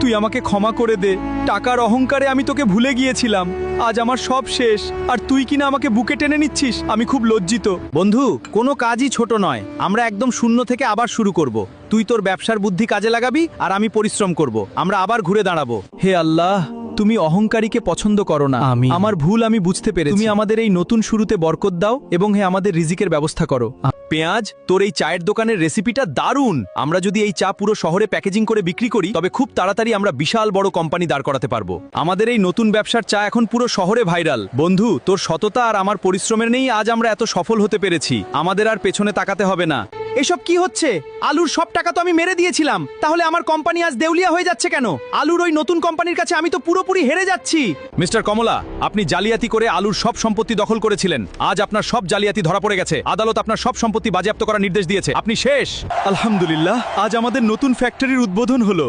তুই আমাকে ক্ষমা করে দে। টাকার অহংকারে আমি তোকে ভুলে গিয়েছিলাম। আজ আমার সব শেষ, আর তুই কিনা আমাকে বুকে টেনে নিচ্ছিস। আমি খুব লজ্জিত। বন্ধু, কোনো কাজই ছোট নয়। আমরা একদম শূন্য থেকে আবার শুরু করব। তুই তোর ব্যবসার বুদ্ধি কাজে লাগাবি, আর আমি পরিশ্রম করব। আমরা আবার ঘুরে দাঁড়াবো। হে আল্লাহ, তুমি অহংকারীকে পছন্দ করো না। আমিন। আমার ভুল আমি বুঝতে পেরেছি। তুমি আমাদের এই নতুন শুরুতে বরকত দাও, এবং হে আমাদের রিজিকের ব্যবস্থা করো। পেঁয়াজ, তোর এই চায়ের দোকানের রেসিপিটা দারুণ। আমরা যদি এই চা পুরো শহরে প্যাকেজিং করে বিক্রি করি, তবে খুব তাড়াতাড়ি আমরা বিশাল বড় কোম্পানি দাঁড় করাতে পারবো। আমাদের এই নতুন ব্যবসার চা এখন পুরো শহরে ভাইরাল। বন্ধু, তোর সততা আর আমার পরিশ্রমের নেই আজ আমরা এত সফল হতে পেরেছি। আমাদের আর পেছনে তাকাতে হবে না। এসব কি হচ্ছে? আলুর সব টাকা তো আমি মেরে দিয়েছিলাম, তাহলে আমার কোম্পানি আজ দেউলিয়া হয়ে যাচ্ছে কেন? আলুর ওই নতুন কোম্পানির কাছে আমি তো পুরোপুরি হেরে যাচ্ছি। মিস্টার কমলা, আপনি জালিয়াতি করে আলুর সব সম্পত্তি দখল করেছিলেন। আজ আপনার সব জালিয়াতি ধরা পড়ে গেছে। আদালত আপনার সব সম্পত্তি বাজেয়াপ্ত করার নির্দেশ দিয়েছে। আপনি শেষ। আলহামদুলিল্লাহ, আজ আমাদের নতুন ফ্যাক্টরির উদ্বোধন হলো।